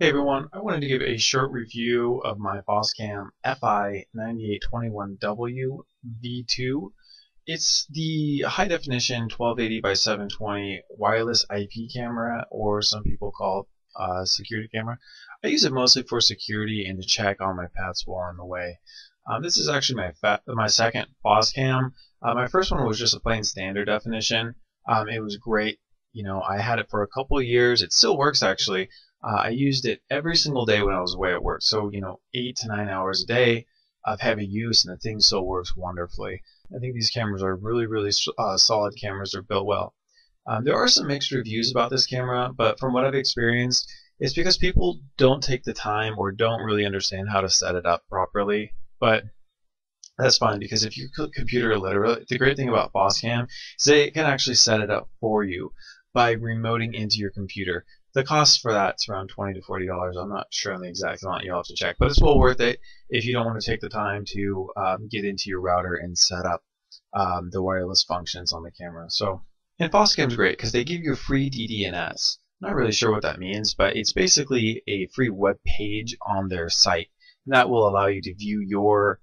Hey everyone, I wanted to give a short review of my Foscam FI9821W V2. It's the high definition 1280 by 720 wireless IP camera, or some people call it security camera. I use it mostly for security and to check on my pets while I'm away. This is actually my second Foscam. My first one was just a plain standard definition. It was great. I had it for a couple of years. It still works actually. I used it every single day when I was away at work. So, 8 to 9 hours a day of heavy use, and the thing still works wonderfully. I think these cameras are really solid cameras. They're built well. There are some mixed reviews about this camera, but from what I've experienced, it's because people don't take the time or don't really understand how to set it up properly. But that's fine, because if you're computer illiterate, the great thing about Foscam is they can actually set it up for you by remoting into your computer. The cost for that's around $20 to $40. I'm not sure on the exact amount. You'll have to check, but it's well worth it if you don't want to take the time to get into your router and set up the wireless functions on the camera. So, and Foscam's great because they give you a free DDNS. Not really sure what that means, but it's basically a free web page on their site that will allow you to view your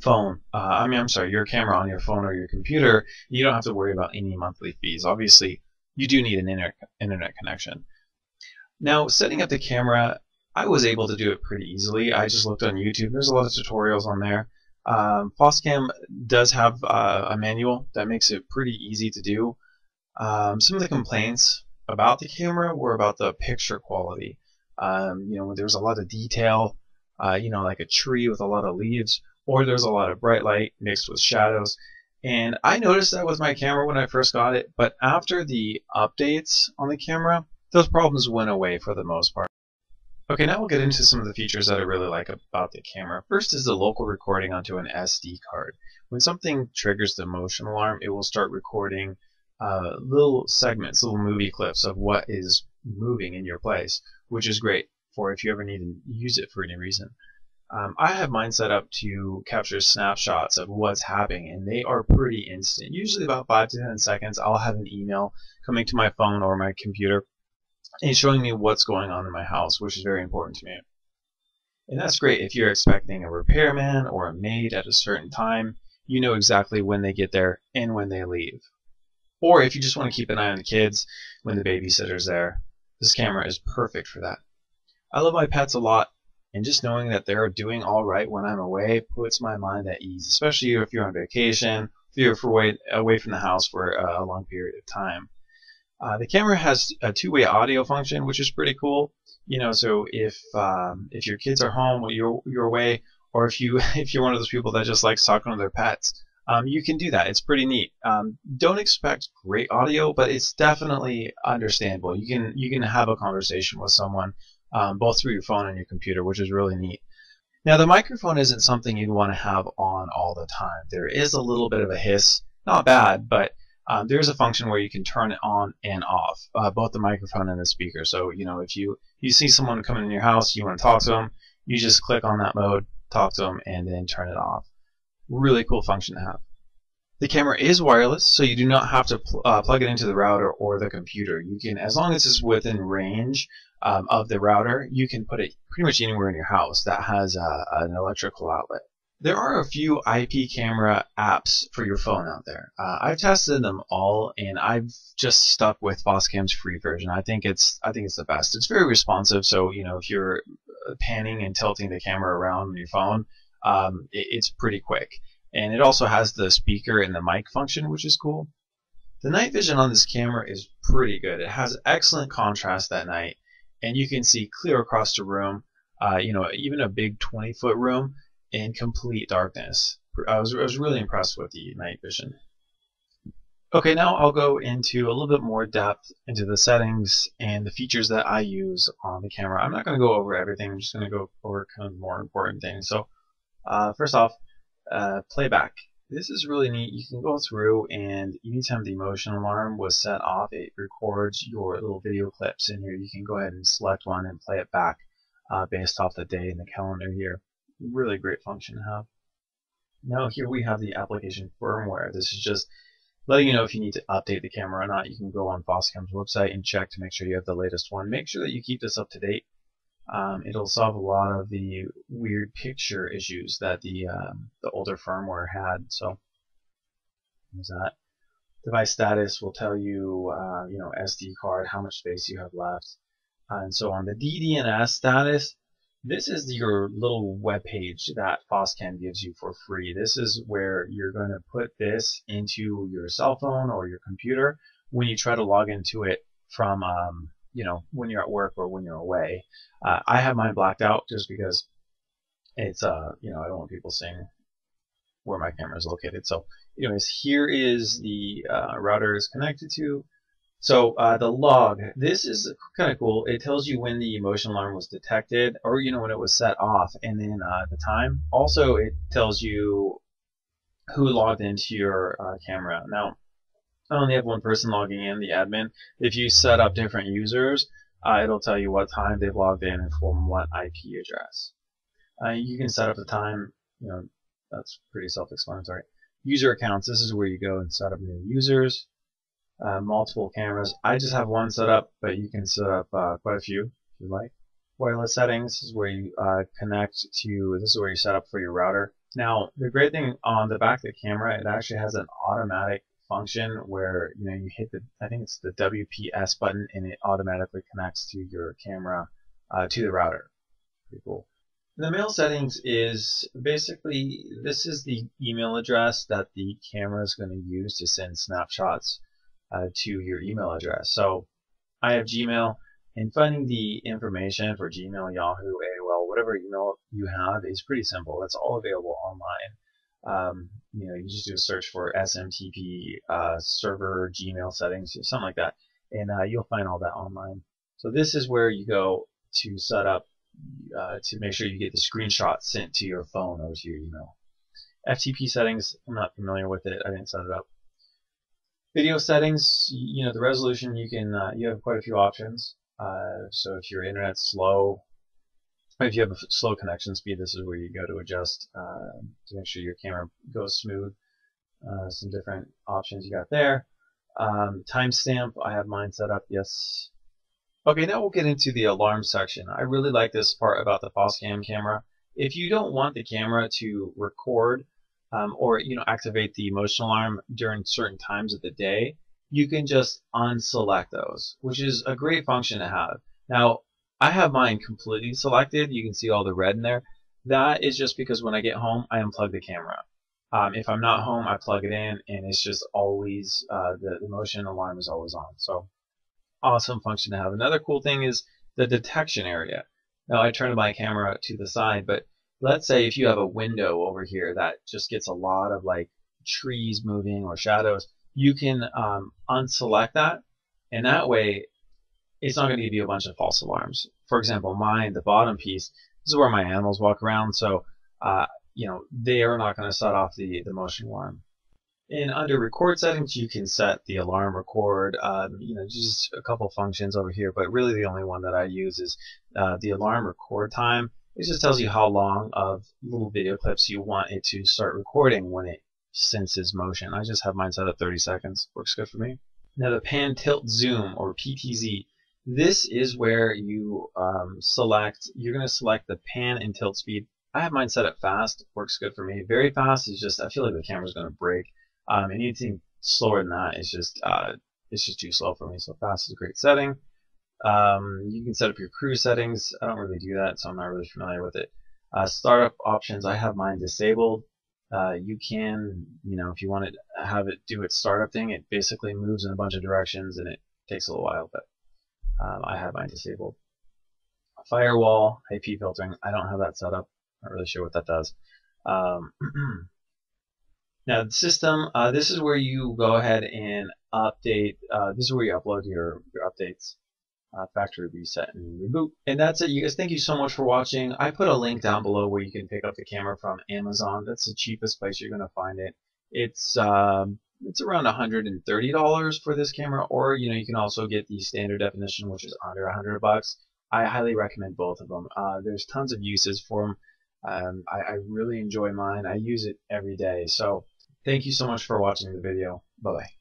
phone. Your camera on your phone or your computer. You don't have to worry about any monthly fees. Obviously, you do need an internet connection. Now, setting up the camera, I was able to do it pretty easily. I just looked on YouTube. There's a lot of tutorials on there. Foscam does have a manual that makes it pretty easy to do. Some of the complaints about the camera were about the picture quality. When there's a lot of detail, like a tree with a lot of leaves, or there's a lot of bright light mixed with shadows. And I noticed that with my camera when I first got it, but after the updates on the camera, those problems went away for the most part. Okay, now we'll get into some of the features that I really like about the camera. First is the local recording onto an SD card. When something triggers the motion alarm, it will start recording little segments, little movie clips of what is moving in your place, which is great for if you ever need to use it for any reason. I have mine set up to capture snapshots of what's happening, and they are pretty instant. Usually about 5 to 10 seconds, I'll have an email coming to my phone or my computer and showing me what's going on in my house, which is very important to me. And that's great if you're expecting a repairman or a maid at a certain time. You know exactly when they get there and when they leave. Or if you just want to keep an eye on the kids when the babysitter's there, this camera is perfect for that. I love my pets a lot, and just knowing that they're doing all right when I'm away puts my mind at ease, especially if you're on vacation, if you're away from the house for a long period of time. The camera has a two-way audio function, which is pretty cool. So if your kids are home while you're away, or if you're one of those people that just likes talking to their pets, you can do that. It's pretty neat. Don't expect great audio, but it's definitely understandable. You can have a conversation with someone both through your phone and your computer, which is really neat. Now, the microphone isn't something you'd want to have on all the time. There is a little bit of a hiss, not bad, but there's a function where you can turn it on and off, both the microphone and the speaker. So, if you see someone coming in your house, you want to talk to them, you just click on that mode, talk to them, and then turn it off. Really cool function to have. The camera is wireless, so you do not have to plug it into the router or the computer. You can, as long as it's within range of the router, you can put it pretty much anywhere in your house that has an electrical outlet. There are a few IP camera apps for your phone out there. I've tested them all, and I've just stuck with Foscam's free version. I think it's the best. It's very responsive, so if you're panning and tilting the camera around on your phone, it's pretty quick. And it also has the speaker and the mic function, which is cool. The night vision on this camera is pretty good. It has excellent contrast at night, and you can see clear across the room, even a big 20-foot room in complete darkness. I was really impressed with the night vision. Okay, now I'll go into a little bit more depth into the settings and the features that I use on the camera. I'm not going to go over everything. I'm just going to go over kind of more important things. So first off, playback. This is really neat. You can go through, and anytime the motion alarm was set off, it records your little video clips in here. You can go ahead and select one and play it back based off the day in the calendar here. Really great function to have. Now here we have the application firmware. This is just letting you know if you need to update the camera or not. You can go on Foscam's website and check to make sure you have the latest one. Make sure that you keep this up to date. It'll solve a lot of the weird picture issues that the older firmware had. So there's that. Device status will tell you, SD card, how much space you have left, and so on. The DDNS status, this is your little web page that Foscam gives you for free. This is where you're going to put this into your cell phone or your computer when you try to log into it from, when you're at work or when you're away. I have mine blacked out just because it's, I don't want people seeing where my camera is located. So anyways, here is the router is connected to. So the log, this is kind of cool. It tells you when the motion alarm was detected, or when it was set off, and then the time. Also, it tells you who logged into your camera. Now, I only have one person logging in, the admin. If you set up different users, it'll tell you what time they've logged in and from what IP address. You can set up the time. That's pretty self-explanatory. User accounts. This is where you go and set up new users. Multiple cameras. I just have one set up, but you can set up quite a few if you like. Wireless settings is where you connect to. This is where you set up for your router. Now, the great thing on the back of the camera, it actually has an automatic function where you hit I think it's the WPS button, and it automatically connects to your camera to the router. Pretty cool. The mail settings is basically, this is the email address that the camera is going to use to send snapshots to your email address. So I have Gmail, and finding the information for Gmail, Yahoo, AOL, whatever email you have is pretty simple. It's all available online. You just do a search for SMTP server Gmail settings, something like that, and you'll find all that online. So this is where you go to set up to make sure you get the screenshot sent to your phone or to your email. FTP settings, I'm not familiar with it. I didn't set it up. Video settings, the resolution, you have quite a few options. So if your internet's slow, or if you have a slow connection speed, this is where you go to adjust to make sure your camera goes smooth. Some different options you got there. Timestamp, I have mine set up, yes. Okay, now we'll get into the alarm section. I really like this part about the Foscam camera. If you don't want the camera to record or activate the motion alarm during certain times of the day, you can just unselect those, which is a great function to have. Now, I have mine completely selected. You can see all the red in there. That is just because when I get home, I unplug the camera. If I'm not home, I plug it in, and it's just always the motion alarm is always on. So awesome function to have. Another cool thing is the detection area. Now I turned my camera to the side, but let's say if you have a window over here that just gets a lot of like trees moving or shadows, you can unselect that, and that way it's not going to give you a bunch of false alarms. For example, mine, the bottom piece, this is where my animals walk around, so they are not going to set off the motion alarm. And under record settings, you can set the alarm record, just a couple functions over here, but really the only one that I use is the alarm record time. It just tells you how long of little video clips you want it to start recording when it senses motion. I just have mine set at 30 seconds. Works good for me. Now the pan, tilt, zoom, or PTZ, this is where you you're going to select the pan and tilt speed. I have mine set at fast. Works good for me. Very fast is just, I feel like the camera's going to break. Anything slower than that is just it's just too slow for me. So fast is a great setting. You can set up your cruise settings. I don't really do that, so I'm not really familiar with it. Startup options, I have mine disabled. You can, if you want to have it do its startup thing, it basically moves in a bunch of directions and it takes a little while, but I have mine disabled. Firewall, IP filtering, I don't have that set up. Not really sure what that does. Now the system, this is where you go ahead and update, this is where you upload your updates, factory reset and reboot. And that's it, you guys. Thank you so much for watching. I put a link down below where you can pick up the camera from Amazon. That's the cheapest place you're going to find it. It's around $130 for this camera, or you can also get the standard definition, which is under $100. I highly recommend both of them. There's tons of uses for them. I really enjoy mine. I use it every day. So thank you so much for watching the video. Bye-bye.